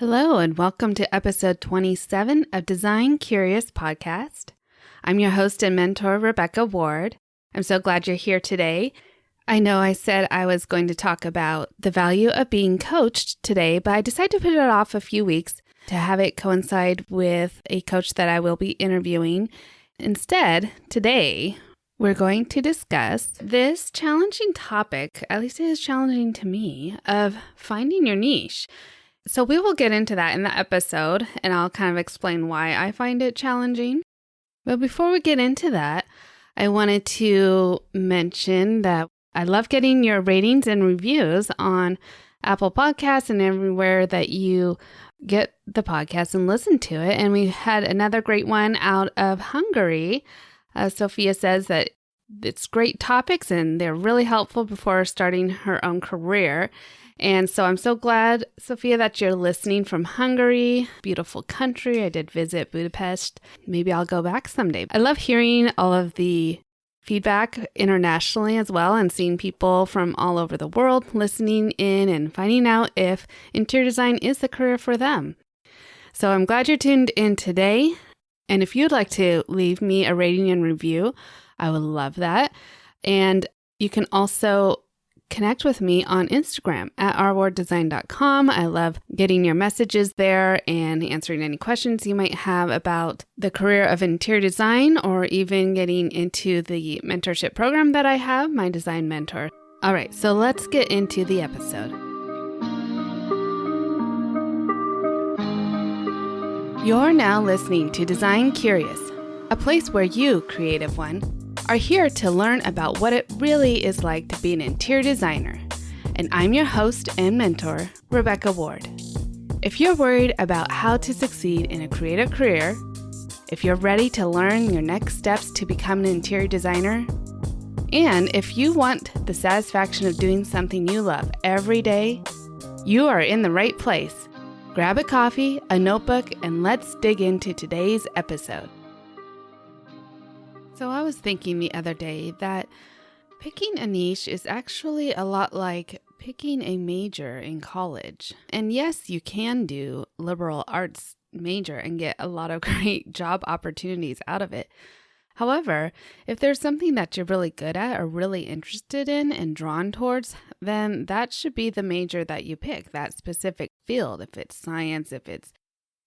Hello, and welcome to episode 27 of Design Curious Podcast. I'm your host and mentor, Rebecca Ward. I'm so glad you're here today. I know I said I was going to talk about the value of being coached today, but I decided to put it off a few weeks to have it coincide with a coach that I will be interviewing. Instead, today, we're going to discuss this challenging topic, at least it is challenging to me, of finding your niche. So we will get into that in the episode, and I'll kind of explain why I find it challenging. But before we get into that, I wanted to mention that I love getting your ratings and reviews on Apple Podcasts and everywhere that you get the podcast and listen to it. And we had another great one out of Hungary. Sophia says that it's great topics and they're really helpful before starting her own career. And so I'm so glad, Sophia, that you're listening from Hungary. Beautiful country. I did visit Budapest. Maybe I'll go back someday. I love hearing all of the feedback internationally as well and seeing people from all over the world listening in and finding out if interior design is the career for them. So I'm glad you're tuned in today. And if you'd like to leave me a rating and review, I would love that. And you can also connect with me on Instagram at rwarddesign.com. I love getting your messages there and answering any questions you might have about the career of interior design or even getting into the mentorship program that I have, my design mentor. All right, so let's get into the episode. You're now listening to Design Curious, a place where you, creative one, are here to learn about what it really is like to be an interior designer. And I'm your host and mentor, Rebecca Ward. If you're worried about how to succeed in a creative career, if you're ready to learn your next steps to become an interior designer, and if you want the satisfaction of doing something you love every day, you are in the right place. Grab a coffee, a notebook, and let's dig into today's episode. So I was thinking the other day that picking a niche is actually a lot like picking a major in college. And yes, you can do liberal arts major and get a lot of great job opportunities out of it. However, if there's something that you're really good at or really interested in and drawn towards, then that should be the major that you pick, that specific field. If it's science, if it's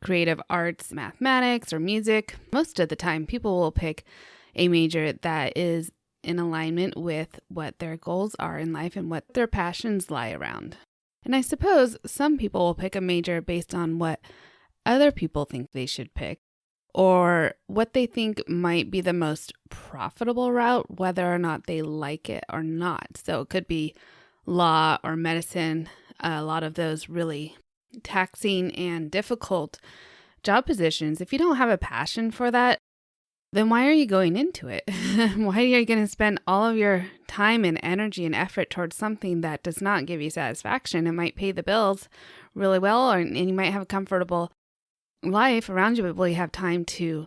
creative arts, mathematics, or music, most of the time people will pick a major that is in alignment with what their goals are in life and what their passions lie around. And I suppose some people will pick a major based on what other people think they should pick or what they think might be the most profitable route, whether or not they like it or not. So it could be law or medicine, a lot of those really taxing and difficult job positions. If you don't have a passion for that, then why are you going into it? Why are you going to spend all of your time and energy and effort towards something that does not give you satisfaction? It might pay the bills really well, and you might have a comfortable life around you, but will you have time to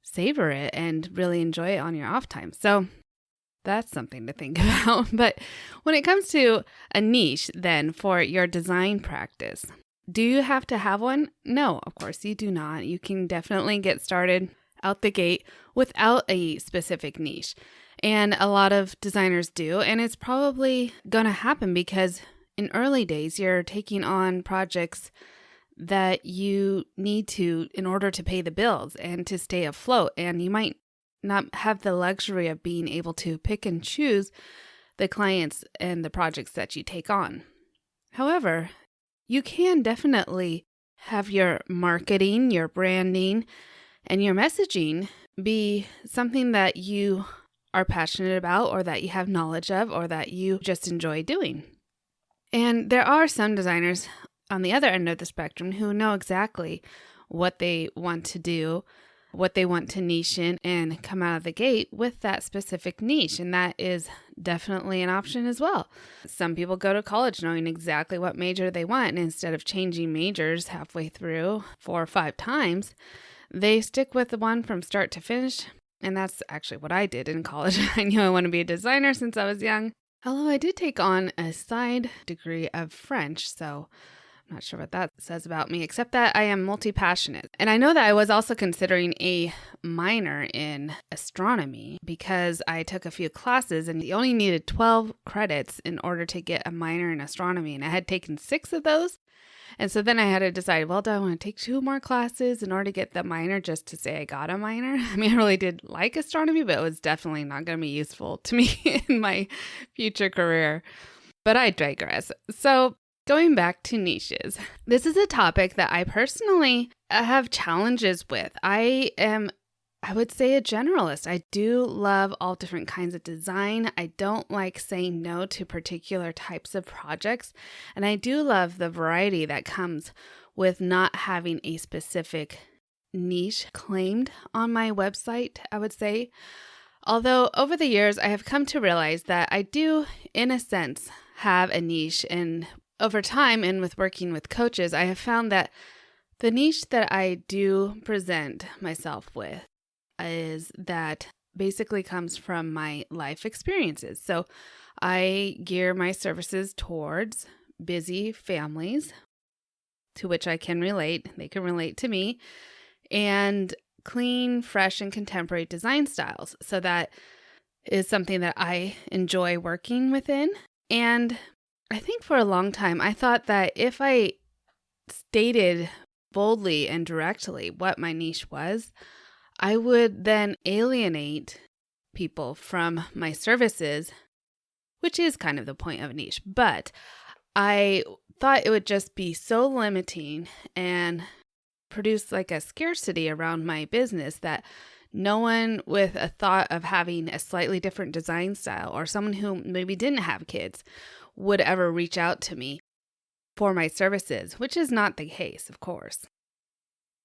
savor it and really enjoy it on your off time? So that's something to think about. But when it comes to a niche, then for your design practice, do you have to have one? No, of course you do not. You can definitely get started out the gate without a specific niche. And a lot of designers do. And it's probably going to happen because in early days, you're taking on projects that you need to in order to pay the bills and to stay afloat. And you might not have the luxury of being able to pick and choose the clients and the projects that you take on. However, you can definitely have your marketing, your branding, and your messaging be something that you are passionate about or that you have knowledge of or that you just enjoy doing. And there are some designers on the other end of the spectrum who know exactly what they want to do, what they want to niche in, and come out of the gate with that specific niche. And that is definitely an option as well. Some people go to college knowing exactly what major they want, and instead of changing majors halfway through 4 or 5 times, they stick with the one from start to finish. And that's actually what I did in college. I knew I wanted to be a designer since I was young. Although I did take on a side degree of French, so I'm not sure what that says about me, except that I am multi-passionate. And I know that I was also considering a minor in astronomy because I took a few classes and you only needed 12 credits in order to get a minor in astronomy. And I had taken 6 of those. And so then I had to decide, well, do I want to take 2 more classes in order to get the minor just to say I got a minor? I mean, I really did like astronomy, but it was definitely not going to be useful to me in my future career. But I digress. So going back to niches, this is a topic that I personally have challenges with. I would say a generalist. I do love all different kinds of design. I don't like saying no to particular types of projects. And I do love the variety that comes with not having a specific niche claimed on my website, I would say. Although over the years, I have come to realize that I do, in a sense, have a niche. And over time and with working with coaches, I have found that the niche that I do present myself with is that basically comes from my life experiences. So I gear my services towards busy families to which I can relate. They can relate to me, and clean, fresh, and contemporary design styles. So that is something that I enjoy working within. And I think for a long time, I thought that if I stated boldly and directly what my niche was, I would then alienate people from my services, which is kind of the point of a niche. But I thought it would just be so limiting and produce like a scarcity around my business that no one with a thought of having a slightly different design style or someone who maybe didn't have kids would ever reach out to me for my services, which is not the case, of course.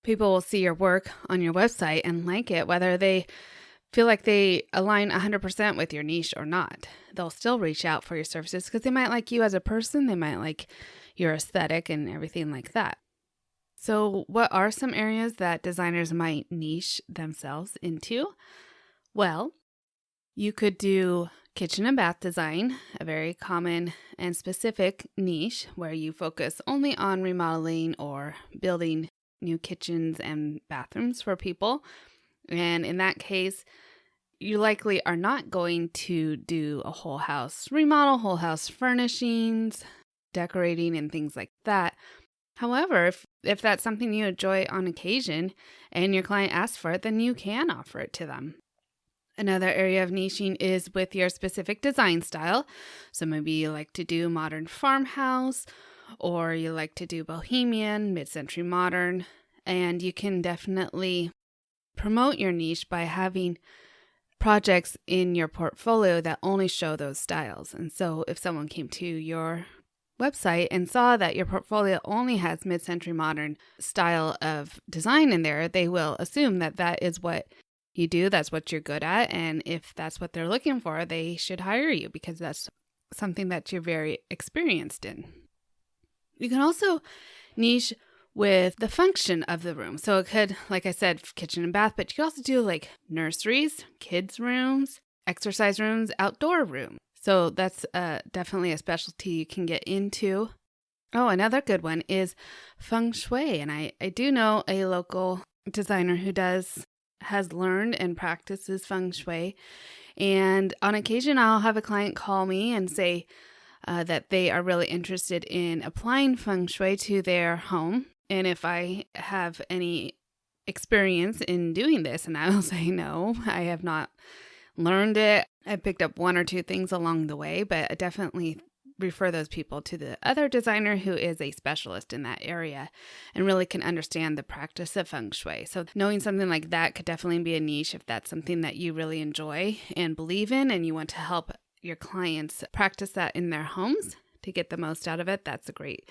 People will see your work on your website and like it, whether they feel like they align 100% with your niche or not. They'll still reach out for your services because they might like you as a person. They might like your aesthetic and everything like that. So what are some areas that designers might niche themselves into? Well, you could do kitchen and bath design, a very common and specific niche where you focus only on remodeling or building new kitchens and bathrooms for people. And in that case, you likely are not going to do a whole house remodel, whole house furnishings, decorating, and things like that. However, if that's something you enjoy on occasion and your client asks for it, then you can offer it to them. Another area of niching is with your specific design style. So maybe you like to do modern farmhouse, or you like to do bohemian, mid-century modern, and you can definitely promote your niche by having projects in your portfolio that only show those styles. And so if someone came to your website and saw that your portfolio only has mid-century modern style of design in there, they will assume that that is what you do, that's what you're good at, and if that's what they're looking for, they should hire you because that's something that you're very experienced in. You can also niche with the function of the room. So it could, like I said, kitchen and bath, but you could also do like nurseries, kids' rooms, exercise rooms, outdoor rooms. So that's definitely a specialty you can get into. Oh, another good one is feng shui. And I do know a local designer who has learned and practices feng shui. And on occasion, I'll have a client call me and say that they are really interested in applying feng shui to their home. And if I have any experience in doing this, and I will say no, I have not learned it. I picked up 1 or 2 things along the way, but I definitely refer those people to the other designer who is a specialist in that area and really can understand the practice of feng shui. So knowing something like that could definitely be a niche if that's something that you really enjoy and believe in and you want to help your clients practice that in their homes to get the most out of it. That's a great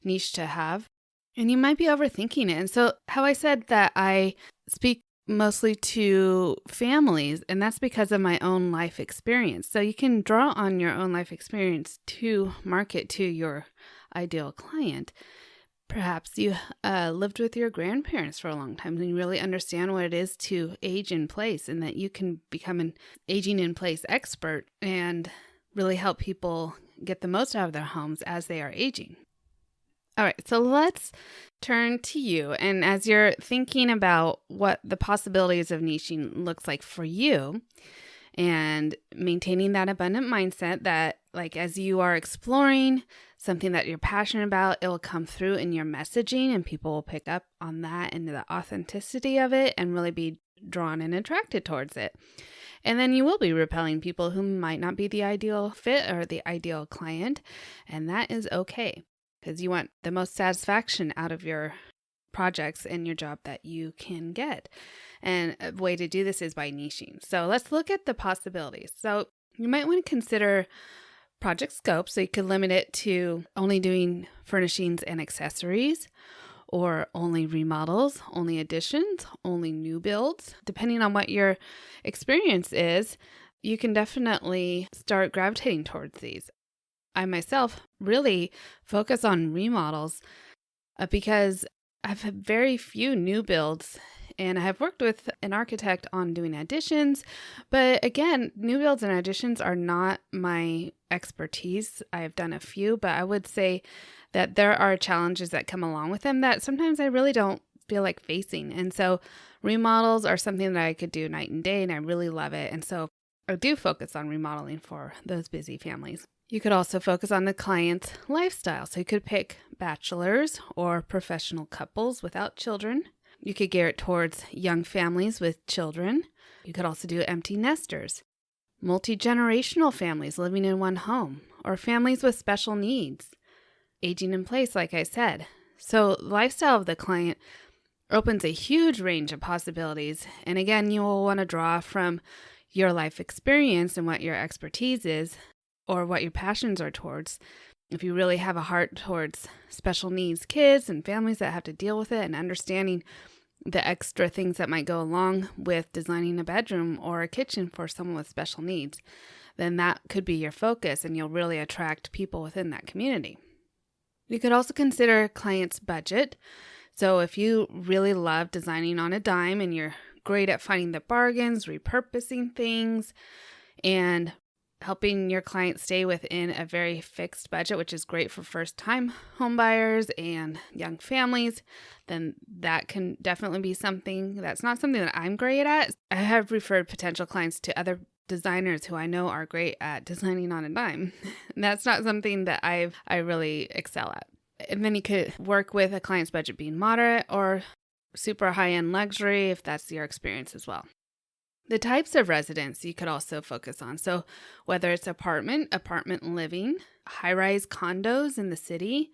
niche to have. And you might be overthinking it. And so how I said that I speak mostly to families, and that's because of my own life experience. So you can draw on your own life experience to market to your ideal client. Perhaps you lived with your grandparents for a long time and you really understand what it is to age in place, and that you can become an aging in place expert and really help people get the most out of their homes as they are aging. All right, so let's turn to you. And as you're thinking about what the possibilities of niching looks like for you and maintaining that abundant mindset that, like, as you are exploring something that you're passionate about, it will come through in your messaging and people will pick up on that and the authenticity of it and really be drawn and attracted towards it. And then you will be repelling people who might not be the ideal fit or the ideal client. And that is okay, because you want the most satisfaction out of your projects and your job that you can get. And a way to do this is by niching. So let's look at the possibilities. So you might want to consider project scope. So you could limit it to only doing furnishings and accessories, or only remodels, only additions, only new builds. Depending on what your experience is, you can definitely start gravitating towards these. I myself really focus on remodels because I've had very few new builds, and I have worked with an architect on doing additions. But again, new builds and additions are not my expertise. I've done a few, but I would say that there are challenges that come along with them that sometimes I really don't feel like facing. And so remodels are something that I could do night and day, and I really love it. And so I do focus on remodeling for those busy families. You could also focus on the client's lifestyle. So you could pick bachelors or professional couples without children. You could gear it towards young families with children. You could also do empty nesters, multi-generational families living in one home, or families with special needs, aging in place, like I said. So the lifestyle of the client opens a huge range of possibilities. And again, you will want to draw from your life experience and what your expertise is, or what your passions are towards. If you really have a heart towards special needs kids and families that have to deal with it, and understanding the extra things that might go along with designing a bedroom or a kitchen for someone with special needs, then that could be your focus and you'll really attract people within that community. You could also consider client's budget. So if you really love designing on a dime and you're great at finding the bargains, repurposing things, and helping your client stay within a very fixed budget, which is great for first-time home buyers and young families, then that can definitely be something that's not something that I'm great at. I have referred potential clients to other designers who I know are great at designing on a dime. And that's not something that I really excel at. And then you could work with a client's budget being moderate or super high-end luxury if that's your experience as well. The types of residence you could also focus on. So whether it's apartment living, high-rise condos in the city,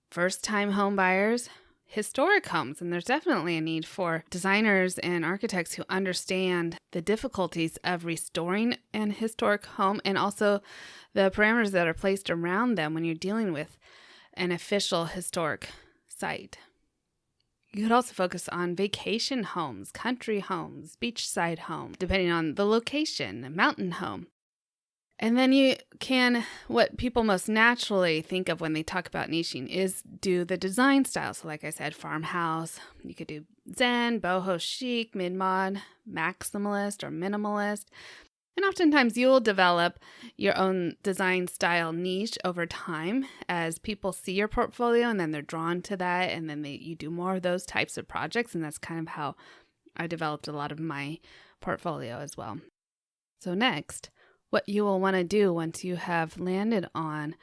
first-time home buyers, historic homes. And there's definitely a need for designers and architects who understand the difficulties of restoring an historic home and also the parameters that are placed around them when you're dealing with an official historic site. You could also focus on vacation homes, country homes, beachside homes, depending on the location, a mountain home. And then you can, what people most naturally think of when they talk about niching is do the design style. So like I said, farmhouse, you could do Zen, boho chic, mid-mod, maximalist, or minimalist. And oftentimes you'll develop your own design style niche over time as people see your portfolio and then they're drawn to that, and then you do more of those types of projects. And that's kind of how I developed a lot of my portfolio as well. So next, what you will want to do once you have landed on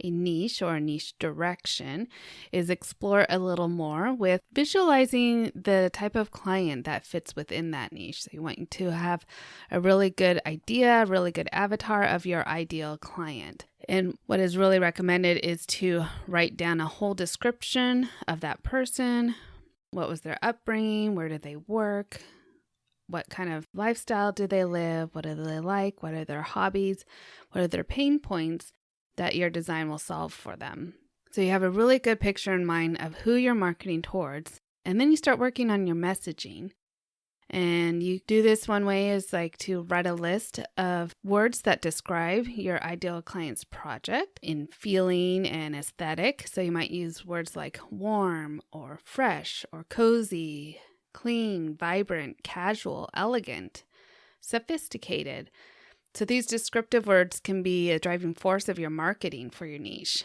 a niche or a niche direction is explore a little more with visualizing the type of client that fits within that niche. So you want to have a really good idea, a really good avatar of your ideal client. And what is really recommended is to write down a whole description of that person. What was their upbringing? Where did they work? What kind of lifestyle do they live? What do they like? What are their hobbies? What are their pain points that your design will solve for them? So you have a really good picture in mind of who you're marketing towards. And then you start working on your messaging. And you do this one way is like to write a list of words that describe your ideal client's project in feeling and aesthetic. So you might use words like warm or fresh or cozy, clean, vibrant, casual, elegant, sophisticated. So these descriptive words can be a driving force of your marketing for your niche.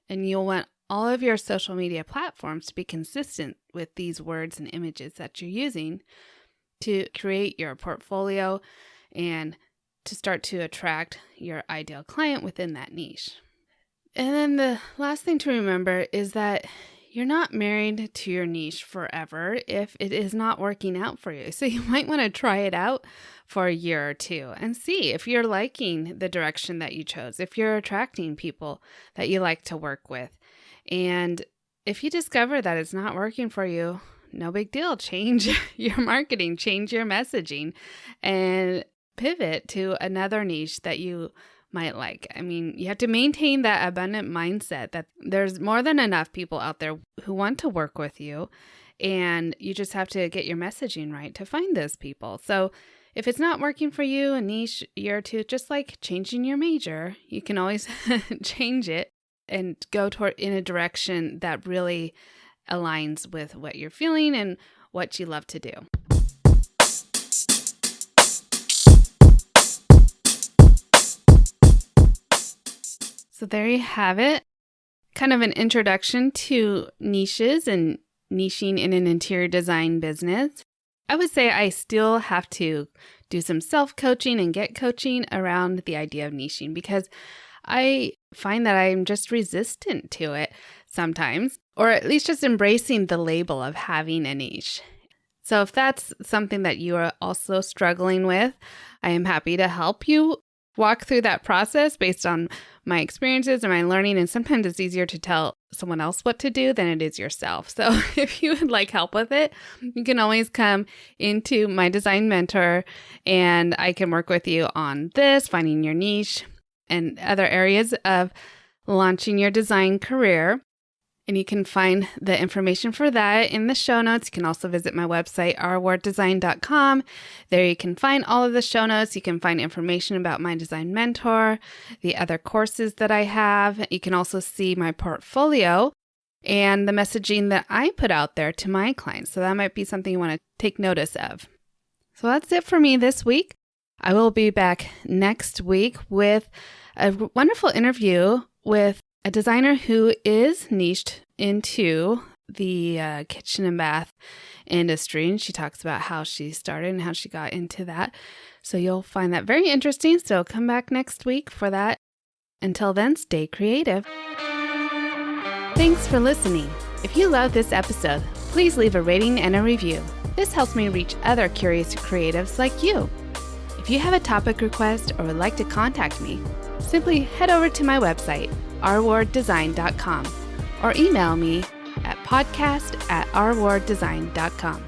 And you'll want all of your social media platforms to be consistent with these words and images that you're using to create your portfolio and to start to attract your ideal client within that niche. And then the last thing to remember is that you're not married to your niche forever if it is not working out for you. So you might want to try it out for a year or two and see if you're liking the direction that you chose, if you're attracting people that you like to work with. And if you discover that it's not working for you, no big deal. Change your marketing, change your messaging, and pivot to another niche that you might like. I mean, you have to maintain that abundant mindset that there's more than enough people out there who want to work with you, and you just have to get your messaging right to find those people. So if it's not working for you, a niche, year or two, just like changing your major, you can always change it and go toward in a direction that really aligns with what you're feeling and what you love to do. So there you have it. Kind of an introduction to niches and niching in an interior design business. I would say I still have to do some self-coaching and get coaching around the idea of niching because I find that I'm just resistant to it sometimes, or at least just embracing the label of having a niche. So if that's something that you are also struggling with, I am happy to help you walk through that process based on my experiences and my learning. And sometimes it's easier to tell someone else what to do than it is yourself. So if you would like help with it, you can always come into my design mentor and I can work with you on this, finding your niche and other areas of launching your design career. And you can find the information for that in the show notes. You can also visit my website, ourworddesign.com. There you can find all of the show notes. You can find information about my design mentor, the other courses that I have. You can also see my portfolio and the messaging that I put out there to my clients. So that might be something you want to take notice of. So that's it for me this week. I will be back next week with a wonderful interview with a designer who is niched into the kitchen and bath industry. And she talks about how she started and how she got into that. So you'll find that very interesting. So come back next week for that. Until then, stay creative. Thanks for listening. If you love this episode, please leave a rating and a review. This helps me reach other curious creatives like you. If you have a topic request or would like to contact me, simply head over to my website, ourworddesign.com, or email me at podcast@ourworddesign.com.